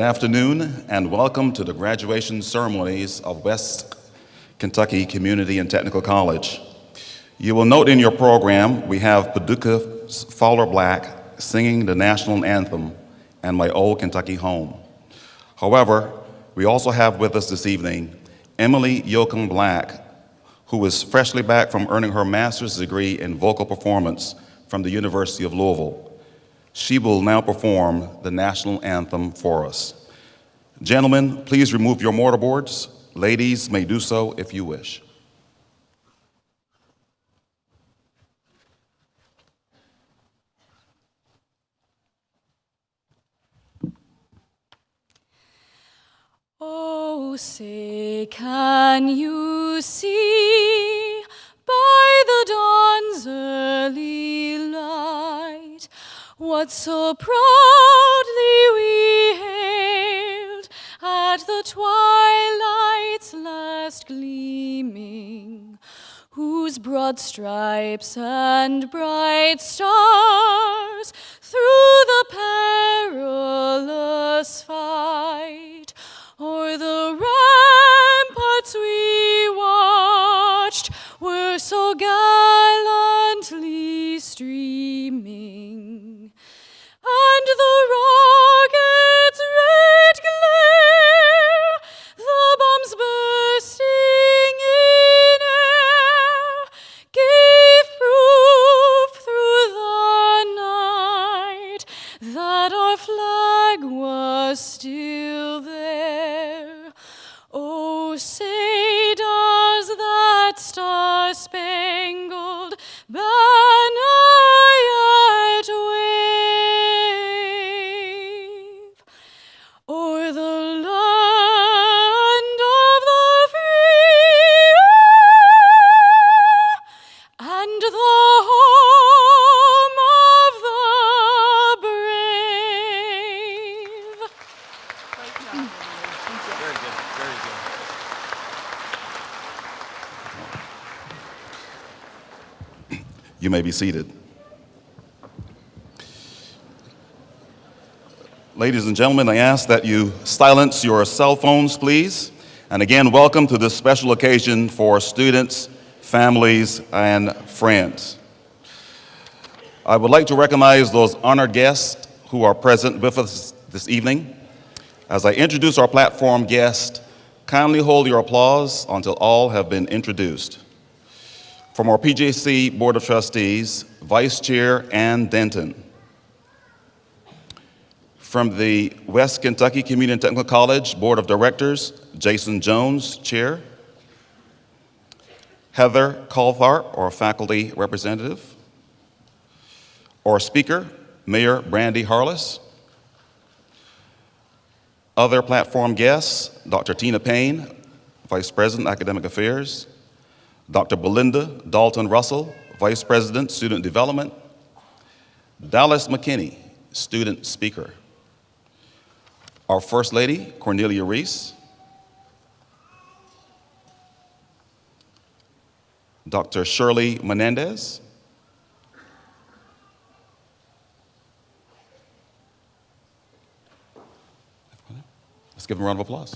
afternoon, and welcome to the graduation ceremonies of West Kentucky Community and Technical College. You will note in your program we have Paducah's Fowler Black singing the national anthem and My Old Kentucky Home. However, we also have with us this evening Emily Yoakum Black, who is freshly back from earning her master's degree in vocal performance from the University of Louisville. She will now perform the national anthem for us. Gentlemen, please remove your mortarboards. Ladies may do so if you wish. Oh, say, can you see by the dawn's early light what so proudly we hailed at the twilight's last gleaming, whose broad stripes and bright stars through the perilous fight o'er the ramparts we watched were so gallantly streaming, and the rocket's red glare, the bombs bursting in air, gave proof through the night that our flag was still there. Oh, say does that star-spangled banner yet wave o'er the land of the free and the home of the brave? Very good, very good. You may be seated. Ladies and gentlemen, I ask that you silence your cell phones, please. And again, welcome to this special occasion for students, families, and friends. I would like to recognize those honored guests who are present with us this evening. As I introduce our platform guests, kindly hold your applause until all have been introduced. From our PJC Board of Trustees, Vice Chair Ann Denton. From the West Kentucky Community and Technical College Board of Directors, Jason Jones, Chair. Heather Colthart, our faculty representative. Our speaker, Mayor Brandy Harless. Other platform guests, Dr. Tina Payne, Vice President, Academic Affairs. Dr. Belinda Dalton Russell, Vice President, Student Development. Dallas McKinney, Student Speaker. Our First Lady, Cornelia Reese. Dr. Shirley Menendez. Let's give them a round of applause.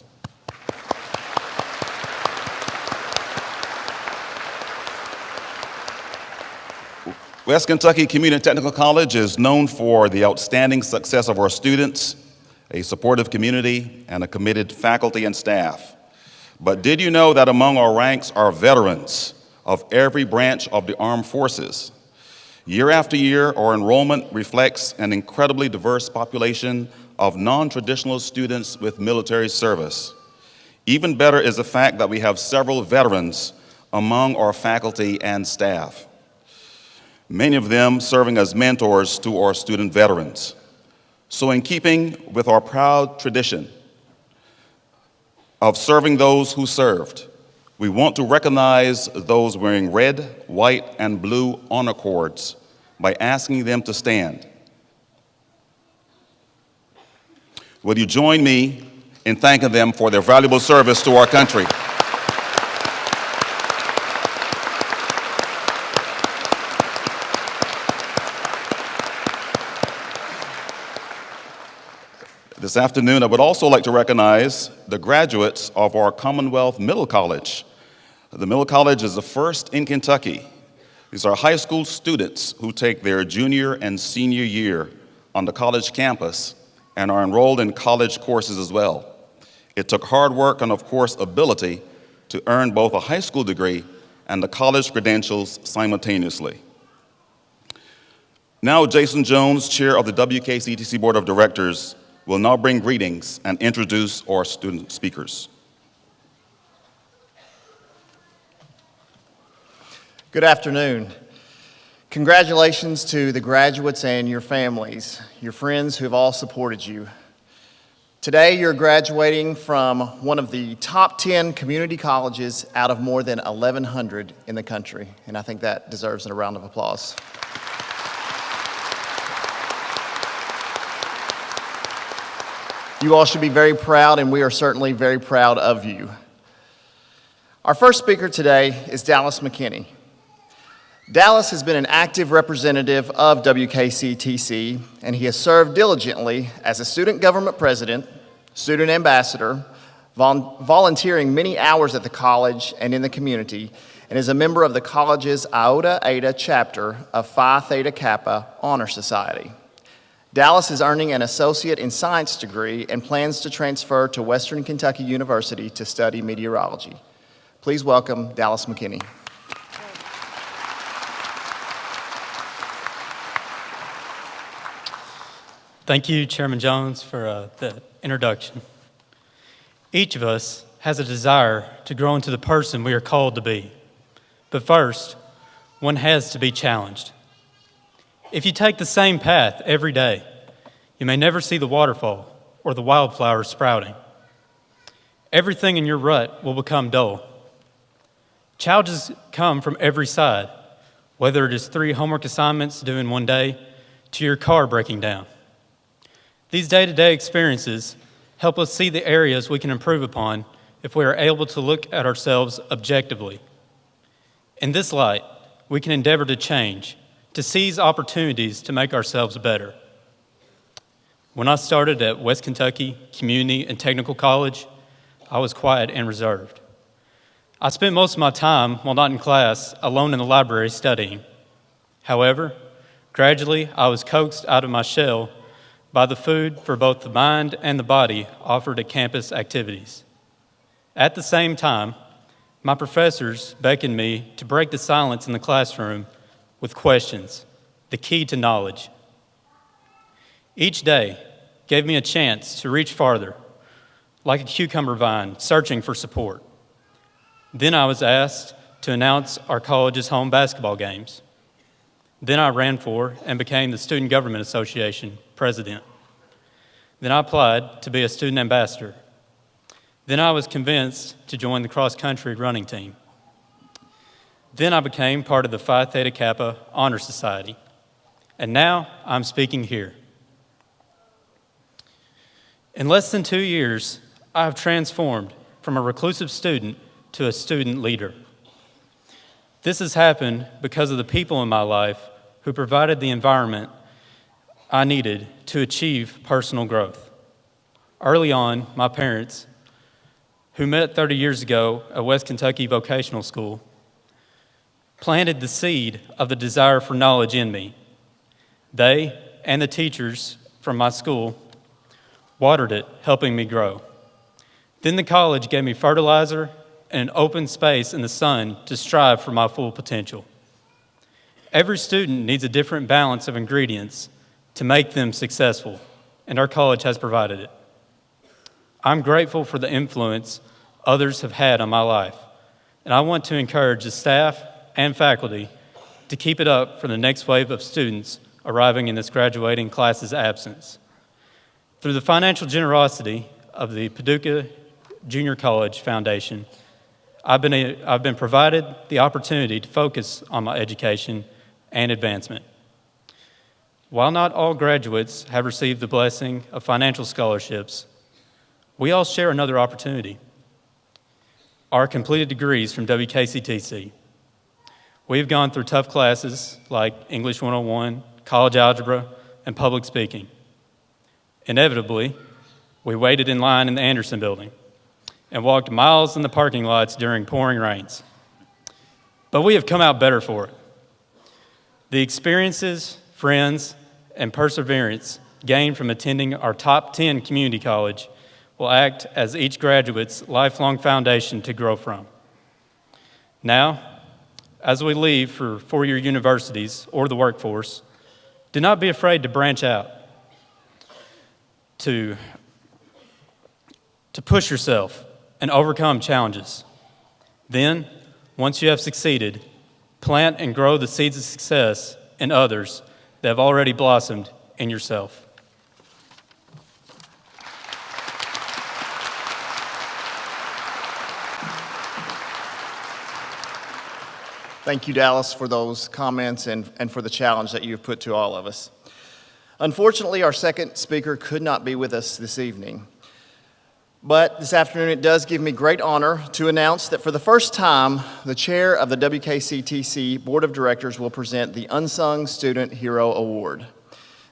West Kentucky Community and Technical College is known for the outstanding success of our students, a supportive community, and a committed faculty and staff. But did you know that among our ranks are veterans of every branch of the armed forces? Year after year, our enrollment reflects an incredibly diverse population of non-traditional students with military service. Even better is the fact that we have several veterans among our faculty and staff, many of them serving as mentors to our student veterans. So in keeping with our proud tradition of serving those who served, we want to recognize those wearing red, white, and blue honor cords by asking them to stand. Will you join me in thanking them for their valuable service to our country? This afternoon, I would also like to recognize the graduates of our Commonwealth Middle College. The Middle College is the first in Kentucky. These are high school students who take their junior and senior year on the college campus and are enrolled in college courses as well. It took hard work and, of course, ability to earn both a high school degree and the college credentials simultaneously. Now, Jason Jones, chair of the WKCTC Board of Directors, will now bring greetings and introduce our student speakers. Good afternoon. Congratulations to the graduates and your families, your friends who have all supported you. Today, you're graduating from one of the top 10 community colleges out of more than 1,100 in the country, and I think that deserves a round of applause. You all should be very proud, and we are certainly very proud of you. Our first speaker today is Dallas McKinney. Dallas has been an active representative of WKCTC, and he has served diligently as a student government president, student ambassador, volunteering many hours at the college and in the community, and is a member of the college's Iota Eta chapter of Phi Theta Kappa Honor Society. Dallas is earning an associate in science degree and plans to transfer to Western Kentucky University to study meteorology. Please welcome Dallas McKinney. Thank you, Chairman Jones, for the introduction. Each of us has a desire to grow into the person we are called to be. But first, one has to be challenged. If you take the same path every day, you may never see the waterfall or the wildflowers sprouting. Everything in your rut will become dull. Challenges come from every side, whether it is 3 homework assignments due in one day to your car breaking down. These day-to-day experiences help us see the areas we can improve upon if we are able to look at ourselves objectively. In this light, we can endeavor to change, to seize opportunities to make ourselves better. When I started at West Kentucky Community and Technical College, I was quiet and reserved. I spent most of my time, while not in class, alone in the library studying. However, gradually I was coaxed out of my shell by the food for both the mind and the body offered at campus activities. At the same time, my professors beckoned me to break the silence in the classroom with questions, the key to knowledge. Each day gave me a chance to reach farther, like a cucumber vine searching for support. Then I was asked to announce our college's home basketball games. Then I ran for and became the Student Government Association president. Then I applied to be a student ambassador. Then I was convinced to join the cross-country running team. Then I became part of the Phi Theta Kappa Honor Society. And now I'm speaking here. In less than 2 years, I have transformed from a reclusive student to a student leader. This has happened because of the people in my life who provided the environment I needed to achieve personal growth. Early on, my parents, who met 30 years ago at West Kentucky Vocational School, planted the seed of the desire for knowledge in me. They and the teachers from my school watered it, helping me grow. Then the college gave me fertilizer and an open space in the sun to strive for my full potential. Every student needs a different balance of ingredients to make them successful, and our college has provided it. I'm grateful for the influence others have had on my life, and I want to encourage the staff and faculty to keep it up for the next wave of students arriving in this graduating class's absence. Through the financial generosity of the Paducah Junior College Foundation, I've been provided the opportunity to focus on my education and advancement. While not all graduates have received the blessing of financial scholarships, we all share another opportunity: our completed degrees from WKCTC. We've gone through tough classes like English 101, college algebra, and public speaking. Inevitably, We waited in line in the Anderson building and walked miles in the parking lots during pouring rains. But we have come out better for it. The experiences, friends, and perseverance gained from attending our top 10 community college will act as each graduate's lifelong foundation to grow from. Now, as we leave for four-year universities or the workforce, do not be afraid to branch out, to push yourself and overcome challenges. Then, once you have succeeded, plant and grow the seeds of success in others that have already blossomed in yourself. Thank you, Dallas, for those comments and for the challenge that you've put to all of us. Unfortunately, our second speaker could not be with us this evening. But this afternoon, it does give me great honor to announce that for the first time, the chair of the WKCTC Board of Directors will present the Unsung Student Hero Award.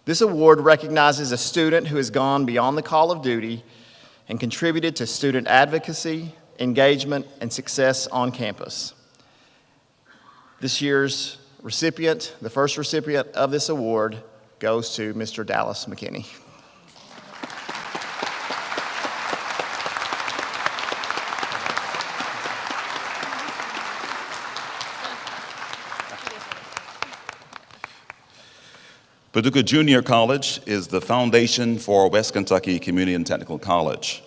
This award recognizes a student who has gone beyond the call of duty and contributed to student advocacy, engagement, and success on campus. This year's recipient, the first recipient of this award, goes to Mr. Dallas McKinney. Paducah Junior College is the foundation for West Kentucky Community and Technical College.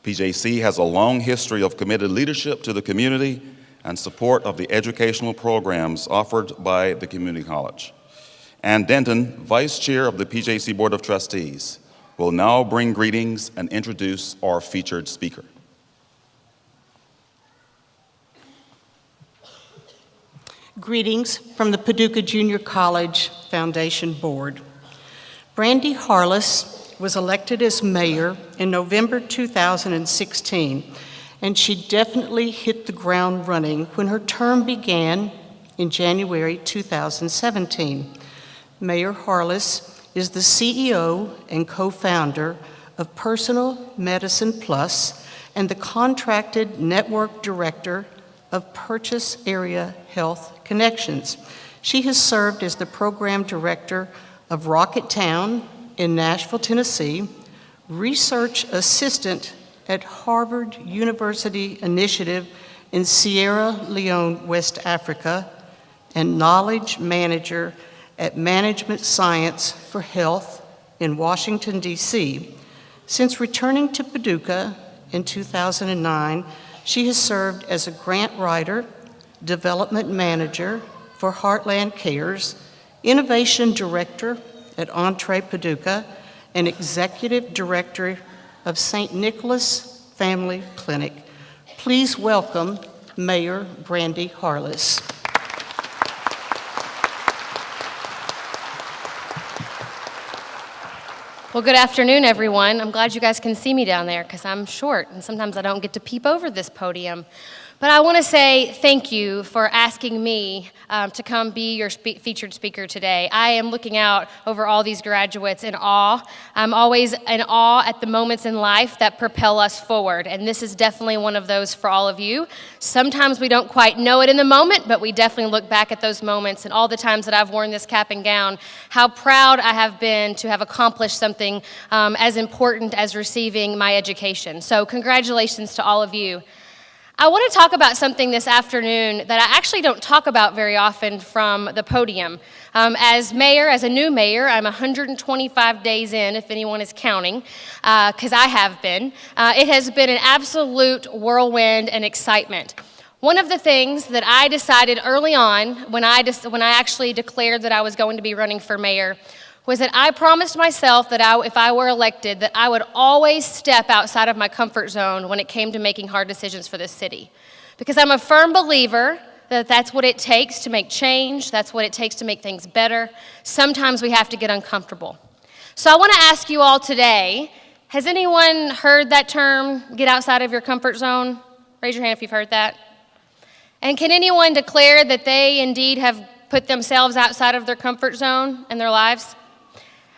PJC has a long history of committed leadership to the community and support of the educational programs offered by the community college. Ann Denton, Vice Chair of the PJC Board of Trustees, will now bring greetings and introduce our featured speaker. Greetings from the Paducah Junior College Foundation Board. Brandy Harless was elected as mayor in November 2016, and she definitely hit the ground running when her term began in January 2017. Mayor Harless is the CEO and co-founder of Personal Medicine Plus and the contracted network director of Purchase Area Health Connections. She has served as the program director of Rocket Town in Nashville, Tennessee, research assistant at Harvard University Initiative in Sierra Leone, West Africa, and knowledge manager at Management Science for Health in Washington, D.C. Since returning to Paducah in 2009, she has served as a grant writer, development manager for Heartland Cares, innovation director at Entree Paducah, and executive director of St. Nicholas Family Clinic. Please welcome Mayor Brandy Harless. Well, good afternoon, everyone. I'm glad you guys can see me down there because I'm short and sometimes I don't get to peep over this podium. But I want to say thank you for asking me to come be your featured speaker today. I am looking out over all these graduates in awe. I'm always in awe at the moments in life that propel us forward, and this is definitely one of those for all of you. Sometimes we don't quite know it in the moment, but we definitely look back at those moments and all the times that I've worn this cap and gown, how proud I have been to have accomplished something as important as receiving my education. So congratulations to all of you. I want to talk about something this afternoon that I actually don't talk about very often from the podium. As mayor, as a new mayor, I'm 125 days in, if anyone is counting, because I have been. It has been an absolute whirlwind and excitement. One of the things that I decided early on when I actually declared that I was going to be running for mayor was that I promised myself that if I were elected, that I would always step outside of my comfort zone when it came to making hard decisions for this city. Because I'm a firm believer that that's what it takes to make change, that's what it takes to make things better. Sometimes we have to get uncomfortable. So I want to ask you all today, has anyone heard that term, get outside of your comfort zone? Raise your hand if you've heard that. And can anyone declare that they indeed have put themselves outside of their comfort zone in their lives?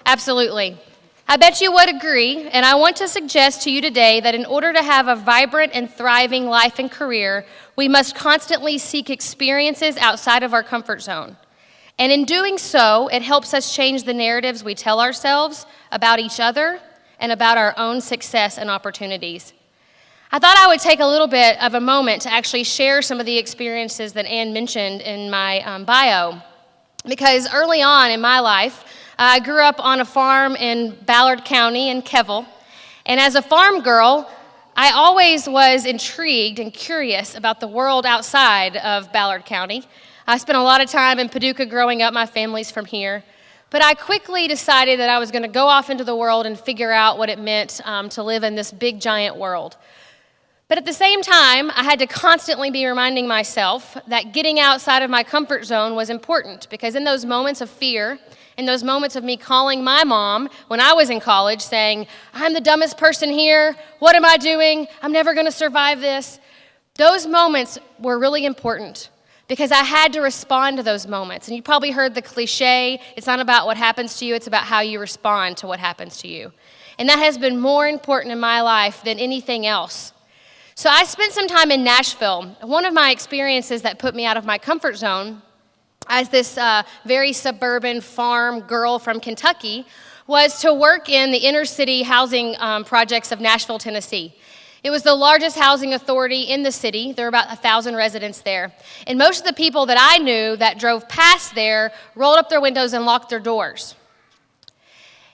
Absolutely. I bet you would agree, and I want to suggest to you today that in order to have a vibrant and thriving life and career, we must constantly seek experiences outside of our comfort zone. And in doing so, it helps us change the narratives we tell ourselves about each other and about our own success and opportunities. I thought I would take a little bit of a moment to actually share some of the experiences that Ann mentioned in my bio, because early on in my life, I grew up on a farm in Ballard County in Keville, and as a farm girl, I always was intrigued and curious about the world outside of Ballard County. I spent a lot of time in Paducah growing up. My family's from here. But I quickly decided that I was going to go off into the world and figure out what it meant to live in this big, giant world. But at the same time, I had to constantly be reminding myself that getting outside of my comfort zone was important, because in those moments of fear, in those moments of me calling my mom when I was in college saying, I'm the dumbest person here, what am I doing, I'm never going to survive this, those moments were really important because I had to respond to those moments. And you probably heard the cliche, it's not about what happens to you, it's about how you respond to what happens to you. And that has been more important in my life than anything else. So I spent some time in Nashville. One of my experiences that put me out of my comfort zone as this very suburban farm girl from Kentucky was to work in the inner city housing projects of Nashville, Tennessee. It was the largest housing authority in the city. There were about 1,000 residents there. And most of the people that I knew that drove past there rolled up their windows and locked their doors.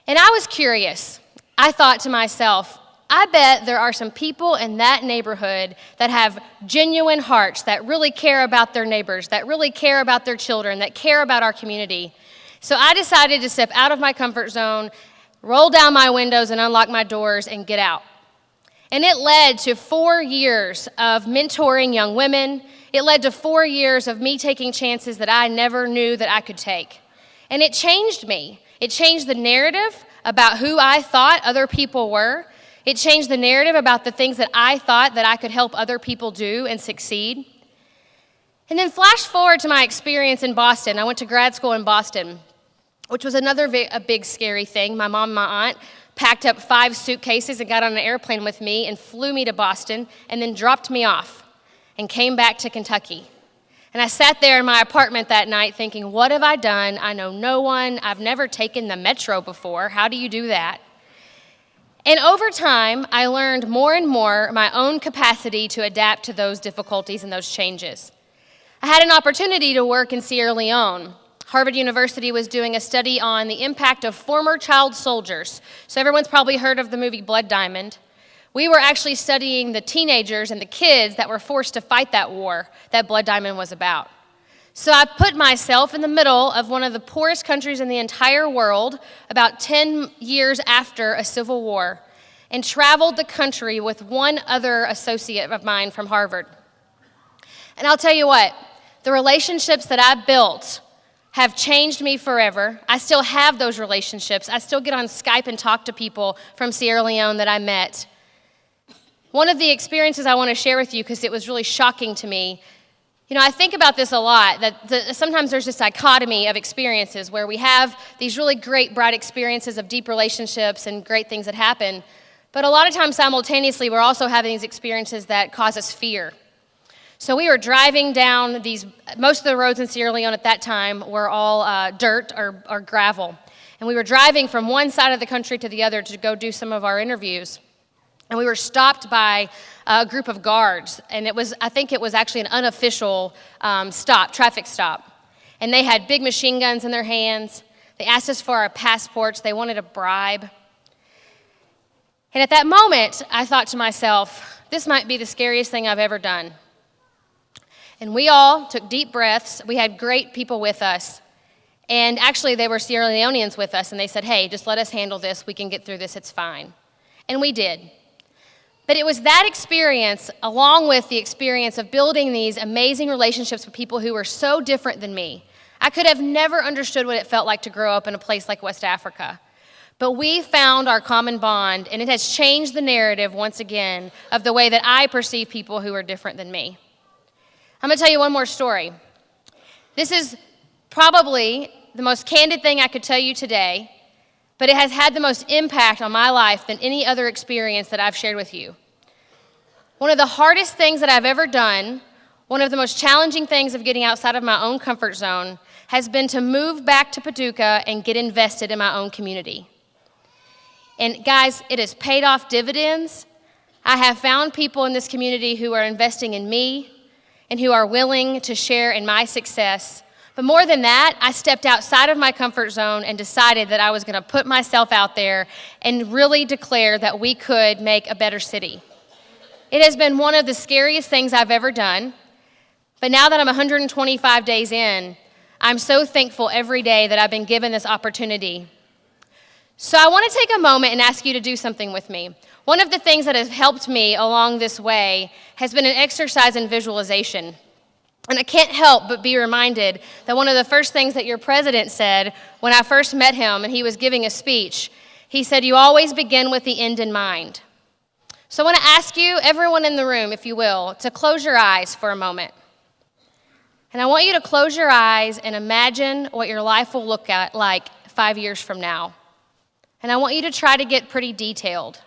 And I was curious. I thought to myself, I bet there are some people in that neighborhood that have genuine hearts, that really care about their neighbors, that really care about their children, that care about our community. So I decided to step out of my comfort zone, roll down my windows and unlock my doors and get out. And it led to 4 years of mentoring young women. It led to 4 years of me taking chances that I never knew that I could take. And it changed me. It changed the narrative about who I thought other people were. It changed the narrative about the things that I thought that I could help other people do and succeed. And then flash forward to my experience in Boston. I went to grad school in Boston, which was a big scary thing. My mom and my aunt packed up 5 suitcases and got on an airplane with me and flew me to Boston and then dropped me off and came back to Kentucky. And I sat there in my apartment that night thinking, what have I done? I know no one. I've never taken the metro before. How do you do that? And over time, I learned more and more my own capacity to adapt to those difficulties and those changes. I had an opportunity to work in Sierra Leone. Harvard University was doing a study on the impact of former child soldiers. So everyone's probably heard of the movie Blood Diamond. We were actually studying the teenagers and the kids that were forced to fight that war that Blood Diamond was about. So I put myself in the middle of one of the poorest countries in the entire world, about 10 years after a civil war, and traveled the country with one other associate of mine from Harvard. And I'll tell you what, the relationships that I built have changed me forever. I still have those relationships. I still get on Skype and talk to people from Sierra Leone that I met. One of the experiences I want to share with you, because it was really shocking to me, I think about this a lot, that sometimes there's this dichotomy of experiences where we have these really great, bright experiences of deep relationships and great things that happen, but a lot of times simultaneously we're also having these experiences that cause us fear. So we were driving down most of the roads in Sierra Leone at that time were all dirt or gravel, and we were driving from one side of the country to the other to go do some of our interviews. And we were stopped by a group of guards, and I think it was actually an unofficial traffic stop. And they had big machine guns in their hands. They asked us for our passports. They wanted a bribe. And at that moment, I thought to myself, this might be the scariest thing I've ever done. And we all took deep breaths. We had great people with us. And actually, they were Sierra Leoneans with us, and they said, hey, just let us handle this. We can get through this. It's fine. And we did. But it was that experience, along with the experience of building these amazing relationships with people who were so different than me. I could have never understood what it felt like to grow up in a place like West Africa. But we found our common bond, and it has changed the narrative once again of the way that I perceive people who are different than me. I'm going to tell you one more story. This is probably the most candid thing I could tell you today, but it has had the most impact on my life than any other experience that I've shared with you. One of the hardest things that I've ever done, one of the most challenging things of getting outside of my own comfort zone, has been to move back to Paducah and get invested in my own community. And guys, it has paid off dividends. I have found people in this community who are investing in me and who are willing to share in my success. But more than that, I stepped outside of my comfort zone and decided that I was going to put myself out there and really declare that we could make a better city. It has been one of the scariest things I've ever done, but now that I'm 125 days in, I'm so thankful every day that I've been given this opportunity. So I want to take a moment and ask you to do something with me. One of the things that has helped me along this way has been an exercise in visualization. And I can't help but be reminded that one of the first things that your president said when I first met him and he was giving a speech, he said, "You always begin with the end in mind." So I want to ask you, everyone in the room, if you will, to close your eyes for a moment. And I want you to close your eyes and imagine what your life will look like 5 years from now. And I want you to try to get pretty detailed.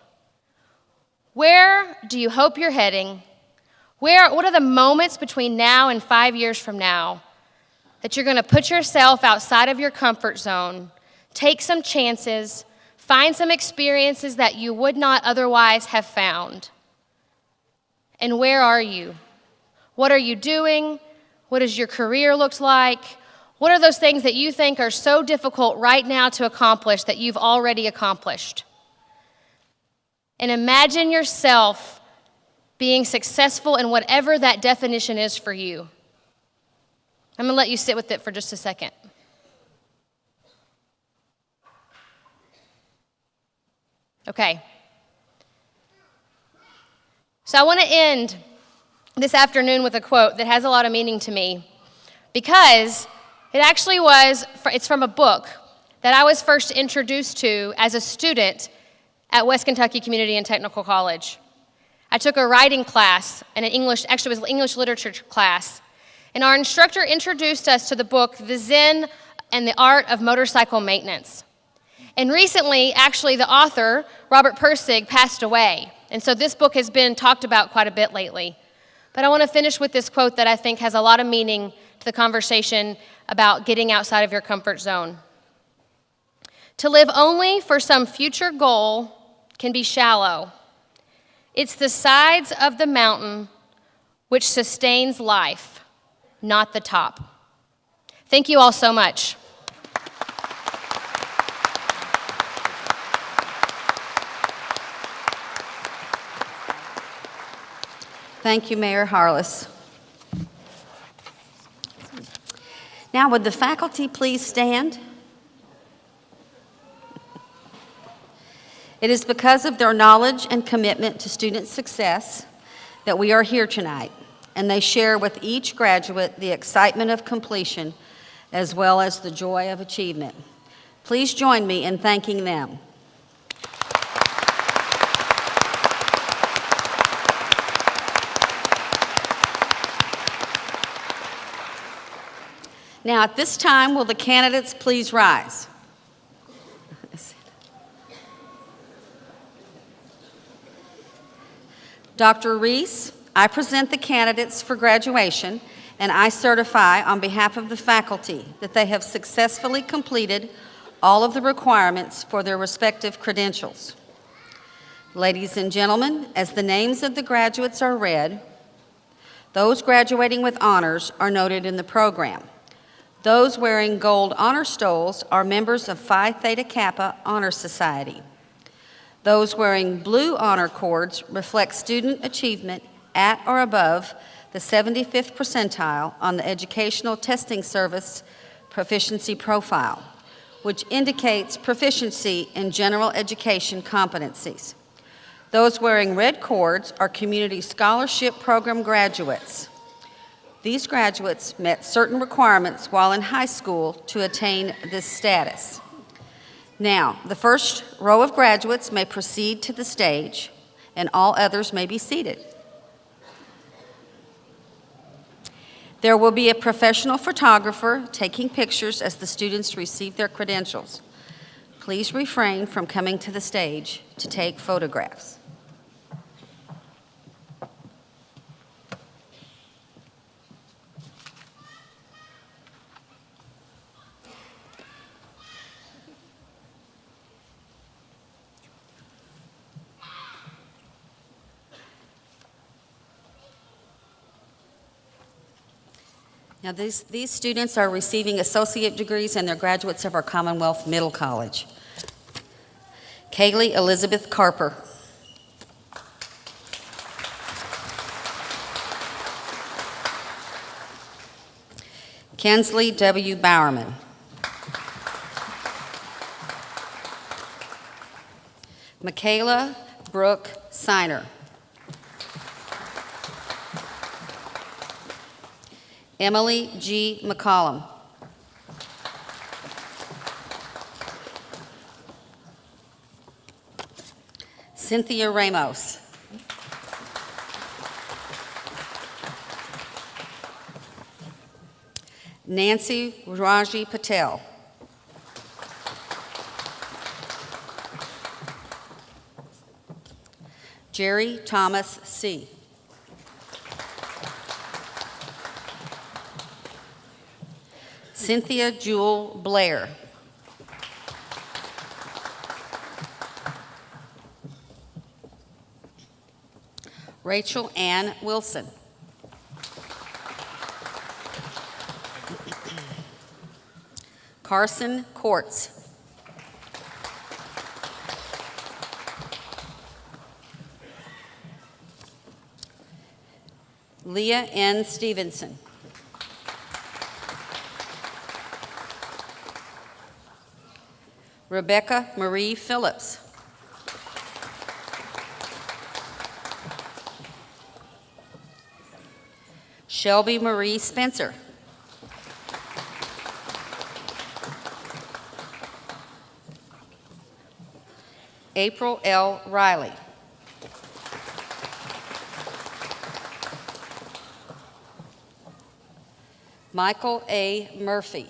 Where do you hope you're heading? What are the moments between now and 5 years from now that you're going to put yourself outside of your comfort zone, take some chances, find some experiences that you would not otherwise have found? And where are you? What are you doing? What does your career look like? What are those things that you think are so difficult right now to accomplish that you've already accomplished? And imagine yourself being successful in whatever that definition is for you. I'm going to let you sit with it for just a second. Okay. So I want to end this afternoon with a quote that has a lot of meaning to me, because it's from a book that I was first introduced to as a student at West Kentucky Community and Technical College. I took a writing class and it was English literature class, and our instructor introduced us to the book, The Zen and the Art of Motorcycle Maintenance. And recently, actually, the author, Robert Persig, passed away, and so this book has been talked about quite a bit lately. But I want to finish with this quote that I think has a lot of meaning to the conversation about getting outside of your comfort zone. To live only for some future goal can be shallow. It's the sides of the mountain which sustains life, not the top. Thank you all so much. Thank you, Mayor Harless. Now, would the faculty please stand? It is because of their knowledge and commitment to student success that we are here tonight, and they share with each graduate the excitement of completion as well as the joy of achievement. Please join me in thanking them. Now, at this time, will the candidates please rise? Dr. Reese, I present the candidates for graduation, and I certify on behalf of the faculty that they have successfully completed all of the requirements for their respective credentials. Ladies and gentlemen, as the names of the graduates are read, those graduating with honors are noted in the program. Those wearing gold honor stoles are members of Phi Theta Kappa Honor Society. Those wearing blue honor cords reflect student achievement at or above the 75th percentile on the Educational Testing Service Proficiency Profile, which indicates proficiency in general education competencies. Those wearing red cords are Community Scholarship Program graduates. These graduates met certain requirements while in high school to attain this status. Now, the first row of graduates may proceed to the stage, and all others may be seated. There will be a professional photographer taking pictures as the students receive their credentials. Please refrain from coming to the stage to take photographs. Now, these students are receiving associate degrees and they're graduates of our Commonwealth Middle College. Kaylee Elizabeth Carper. Kensley W. Bowerman. Michaela Brooke Siner. Emily G. McCollum. Cynthia Ramos. Nancy Raji Patel. Jerry Thomas C. Cynthia Jewel Blair. Rachel Ann Wilson. Carson Courts. Leah N. Stevenson. Rebecca Marie Phillips. Shelby Marie Spencer. April L. Riley. Michael A. Murphy.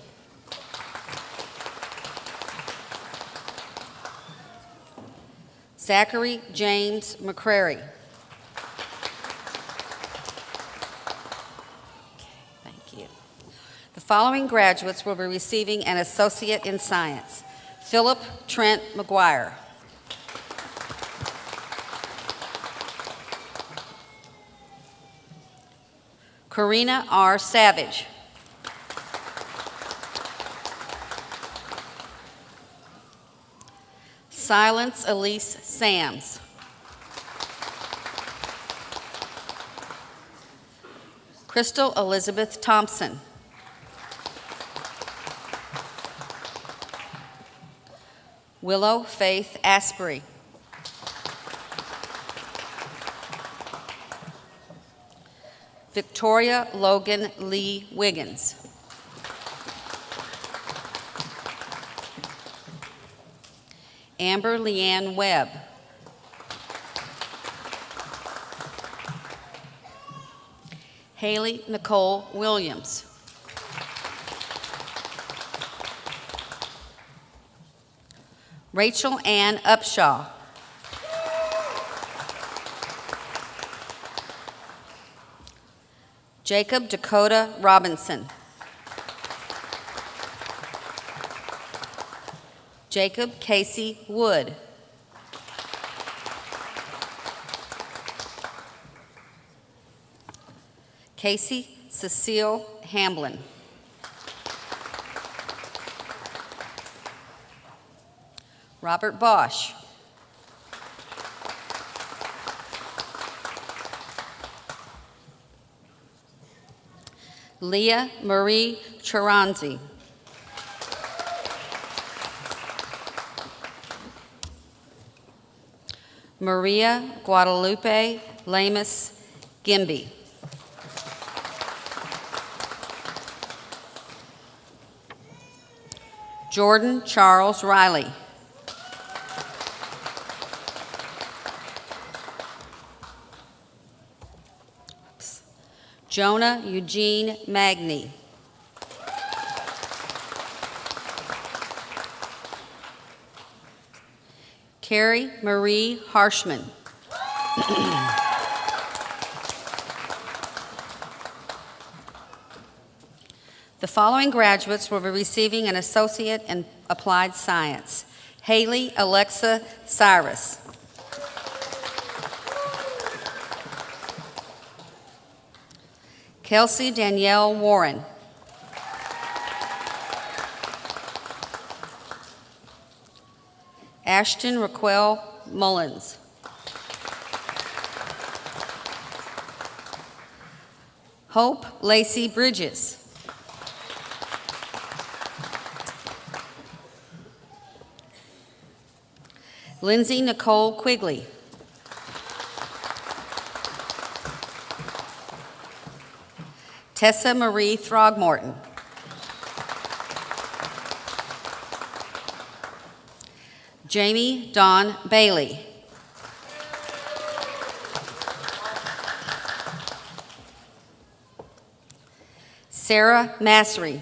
Zachary James McCrary. Thank you. The following graduates will be receiving an Associate in Science. Philip Trent McGuire. Karina R. Savage. Silence Elise Sams. Crystal Elizabeth Thompson. Willow Faith Asprey. Victoria Logan Lee Wiggins. Amber Leanne Webb. Haley Nicole Williams. Rachel Ann Upshaw. Jacob Dakota Robinson. Jacob Casey Wood. Casey Cecile Hamblin. Robert Bosch. Leah Marie Chiranzi. Maria Guadalupe Lamus Gimby. Jordan Charles Riley. Jonah Eugene Magny. Carrie Marie Harshman. The following graduates will be receiving an Associate in Applied Science. Haley Alexa Cyrus. Kelsey Danielle Warren. Ashton Raquel Mullins. Hope Lacey Bridges. Lindsay Nicole Quigley. Tessa Marie Throgmorton. Jamie Dawn Bailey. Sarah Massery.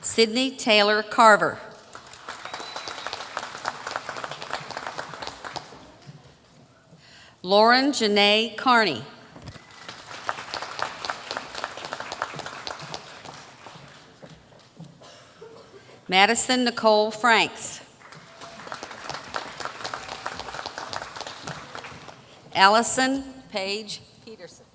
Sydney Taylor Carver. Lauren Janae Carney. Madison Nicole Franks. Allison Paige Peterson.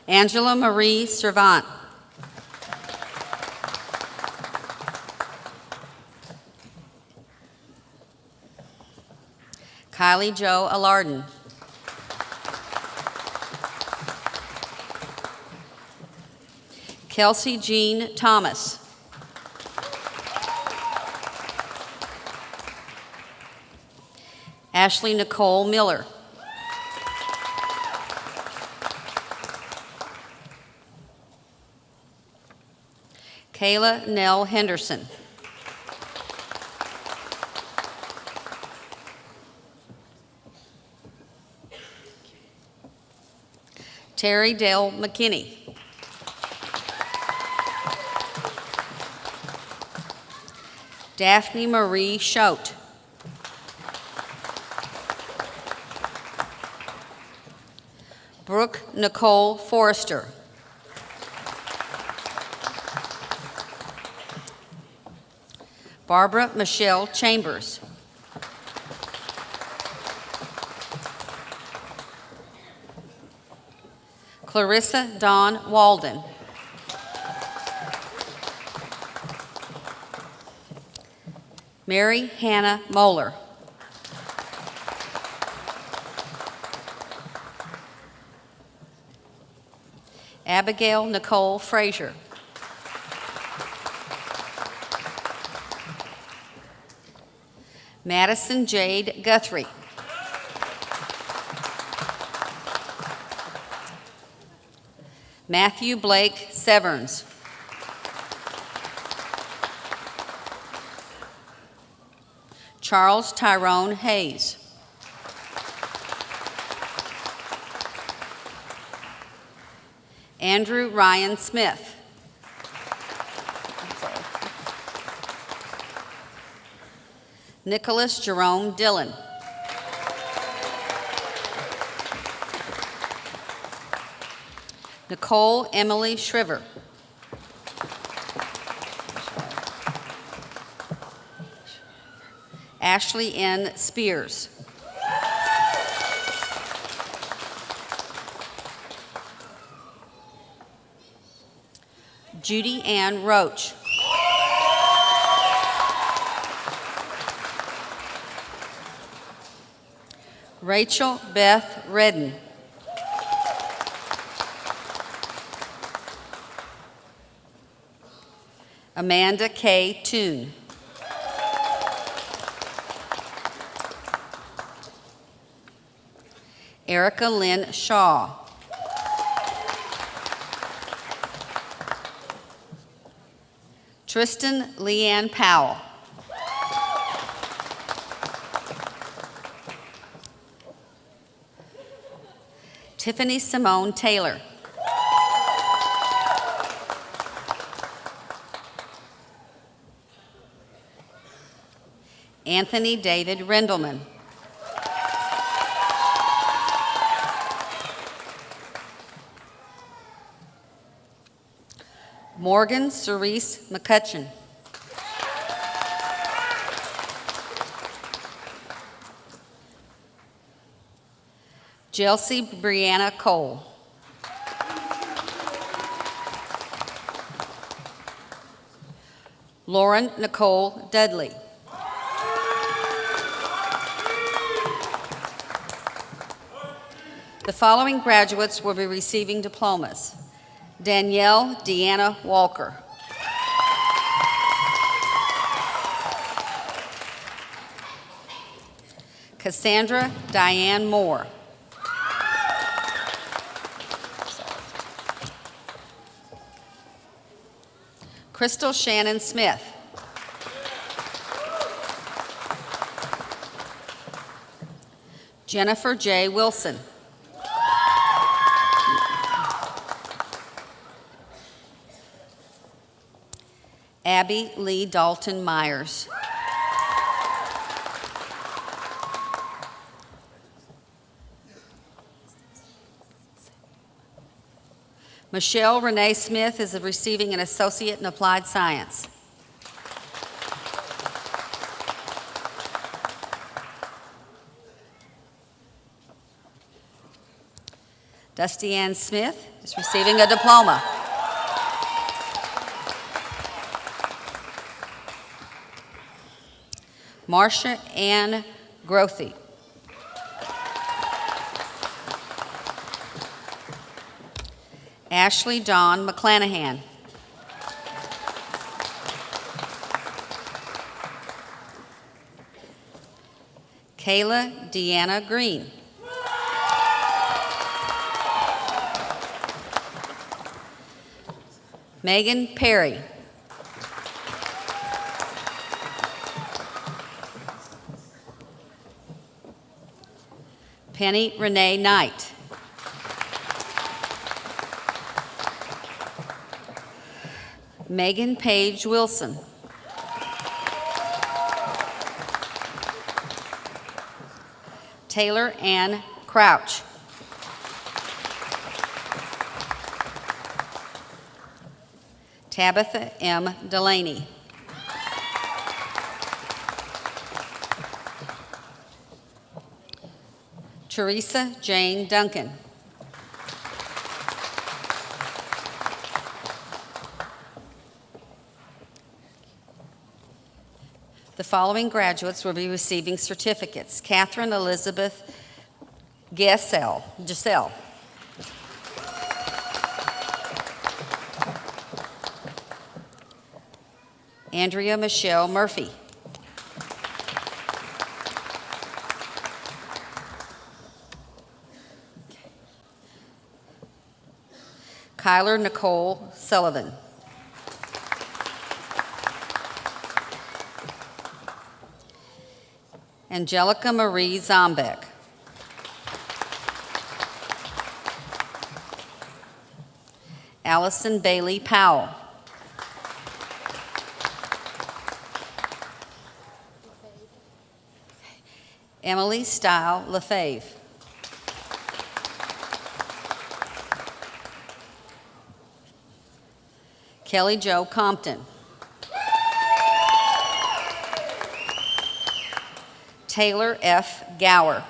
Angela Marie Servant. Kylie Jo Alarden. Kelsey Jean Thomas. Ashley Nicole Miller. Kayla Nell Henderson. Terry Dale McKinney. Daphne Marie Schote. Brooke Nicole Forrester. Barbara Michelle Chambers. Clarissa Dawn Walden. Mary Hannah Moeller. Abigail Nicole Frazier. Madison Jade Guthrie. Matthew Blake Severns. Charles Tyrone Hayes. Andrew Ryan Smith. Nicholas Jerome Dillon. Nicole Emily Shriver. Ashley N. Spears. Judy Ann Roach. Rachel Beth Redden. Amanda K. Toon. Erica Lynn Shaw. Tristan Leanne Powell. Tiffany Simone Taylor. Anthony David Rendelman. Morgan Cerise McCutcheon. Chelsea Brianna Cole. Lauren Nicole Dudley. The following graduates will be receiving diplomas. Danielle Deanna Walker. Cassandra Diane Moore. Crystal Shannon Smith. Jennifer J. Wilson. Abby Lee Dalton Myers. Michelle Renee Smith is receiving an Associate in Applied Science. Dusty Ann Smith is receiving a diploma. Marcia Ann Grothy. Ashley Dawn McClanahan. Kayla Deanna Green. Megan Perry. Penny Renee Knight. Megan Page Wilson. Taylor Ann Crouch. Tabitha M. Delaney. Teresa Jane Duncan. The following graduates will be receiving certificates. Catherine Elizabeth Giselle. Andrea Michelle Murphy. Kyler Nicole Sullivan. Angelica Marie Zombeck. Allison Bailey Powell. Emily Style Lefebvre. Kelly Jo Compton. Taylor F. Gower.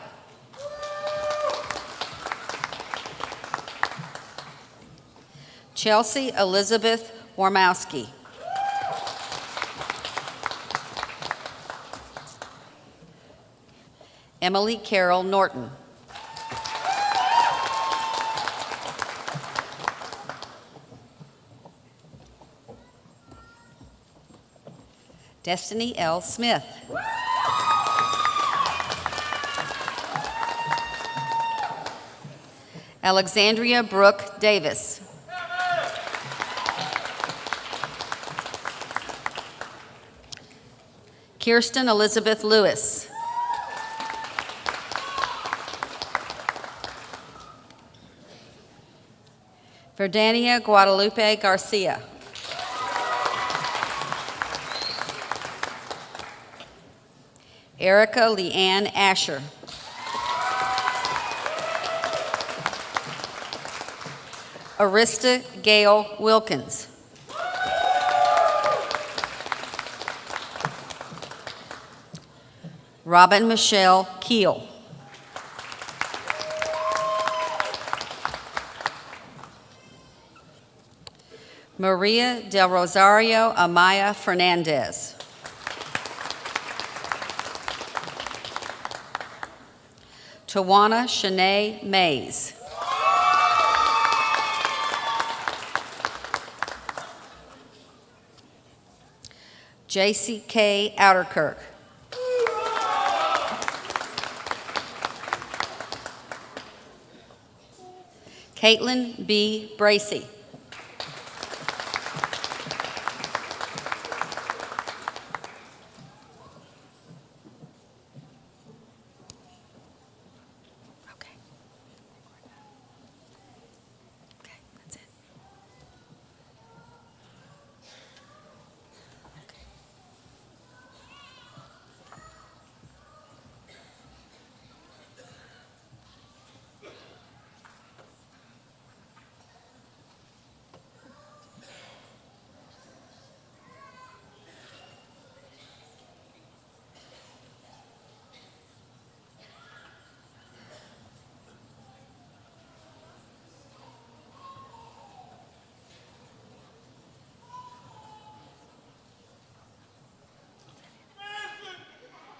Chelsea Elizabeth Wormowski. Emily Carol Norton. Destiny L. Smith. Alexandria Brooke Davis. Kirsten Elizabeth Lewis. Verdania Guadalupe Garcia. Erica Leanne Asher. Arista Gail Wilkins. Robin Michelle Keel. Maria del Rosario Amaya Fernandez. Tawana Shanae Mays. JCK Outerkirk. Caitlin B. Bracy. Okay. Okay, that's it.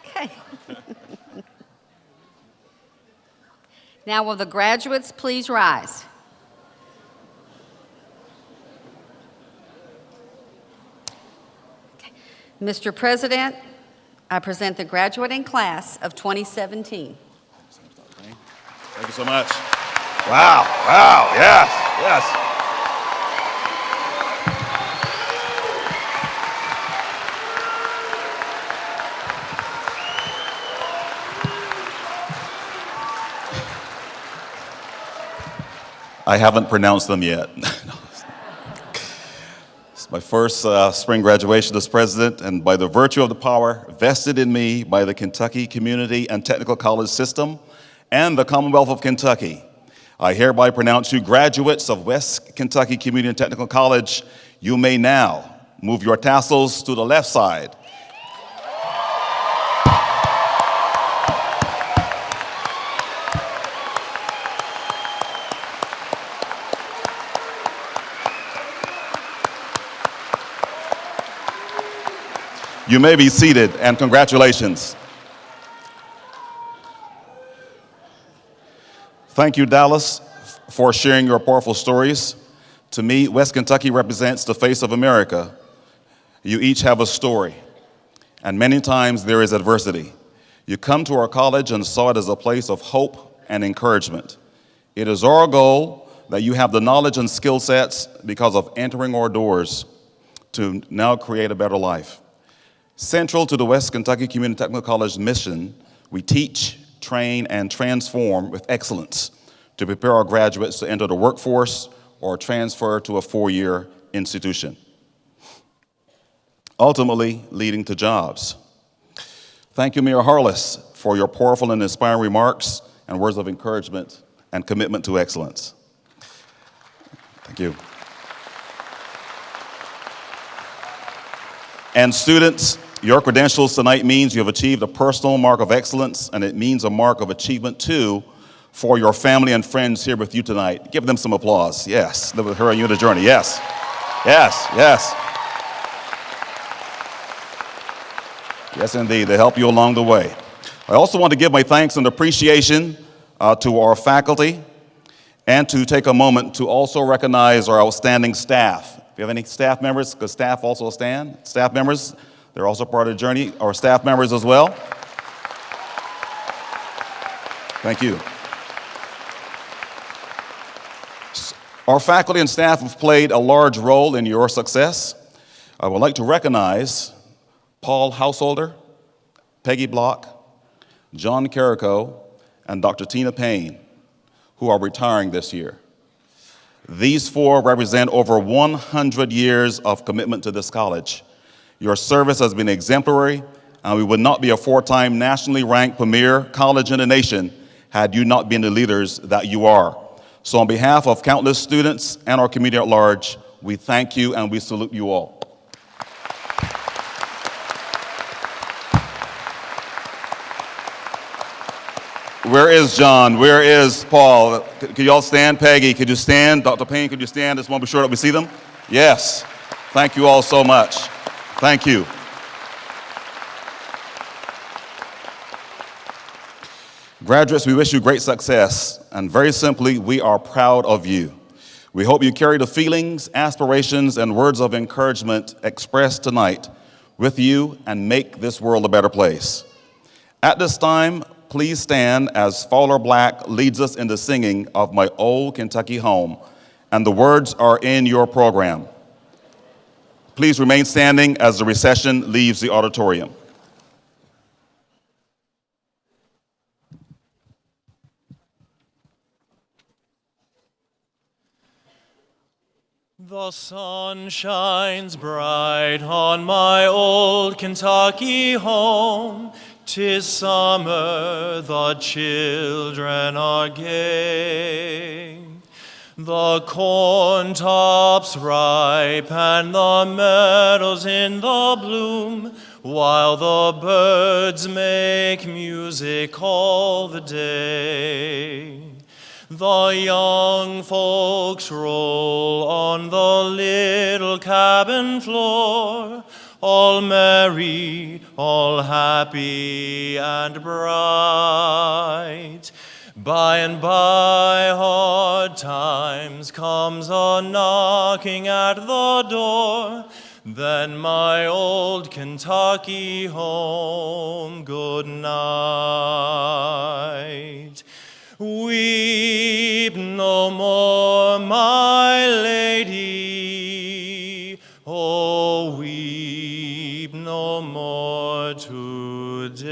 Okay. Now will the graduates please rise? Okay. Mr. President, I present the graduating class of 2017. Thank you so much. Wow, wow, yes, yes. I haven't pronounced them yet. It's my first spring graduation as president, and by the virtue of the power vested in me by the Kentucky Community and Technical College System and the Commonwealth of Kentucky, I hereby pronounce you graduates of West Kentucky Community and Technical College. You may now move your tassels to the left side. You may be seated, and congratulations. Thank you, Dallas, for sharing your powerful stories. To me, West Kentucky represents the face of America. You each have a story, and many times there is adversity. You come to our college and saw it as a place of hope and encouragement. It is our goal that you have the knowledge and skill sets because of entering our doors to now create a better life. Central to the West Kentucky Community Technical College mission, we teach, train, and transform with excellence to prepare our graduates to enter the workforce or transfer to a four-year institution, ultimately leading to jobs. Thank you, Mayor Harless, for your powerful and inspiring remarks and words of encouragement and commitment to excellence. Thank you. And students, your credentials tonight means you have achieved a personal mark of excellence, and it means a mark of achievement too for your family and friends here with you tonight. Give them some applause. Yes, live with her and you the journey. Yes, yes, yes. Yes, indeed, they help you along the way. I also want to give my thanks and appreciation to our faculty, and to take a moment to also recognize our outstanding staff. If you have any staff members, because staff also stand. Staff members, they're also part of the journey. Our staff members as well. Thank you. Our faculty and staff have played a large role in your success. I would like to recognize Paul Householder, Peggy Block, John Carrico, and Dr. Tina Payne, who are retiring this year. These four represent over 100 years of commitment to this college. Your service has been exemplary, and we would not be a four-time nationally ranked premier college in the nation had you not been the leaders that you are. So on behalf of countless students and our community at large, we thank you and we salute you all. Where is John? Where is Paul? Could you all stand? Peggy, could you stand? Dr. Payne, could you stand? Just want to be sure that we see them. Yes. Thank you all so much. Thank you. Graduates, we wish you great success, and very simply, we are proud of you. We hope you carry the feelings, aspirations, and words of encouragement expressed tonight with you and make this world a better place. At this time, please stand as Fowler Black leads us in the singing of My Old Kentucky Home, and the words are in your program. Please remain standing as the recession leaves the auditorium. The sun shines bright on my old Kentucky home. 'Tis summer, the children are gay. The corn tops ripe and the meadows in the bloom, while the birds make music all the day. The young folks roll on the little cabin floor, all merry, all happy and bright. By and by hard times comes a knocking at the door, then my old Kentucky home, good night. Weep no more, my lady, oh, weep no more today.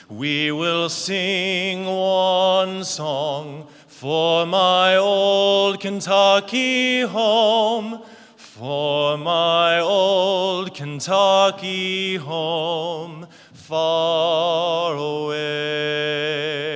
We will sing one song for my old Kentucky home, for my old Kentucky home, far away.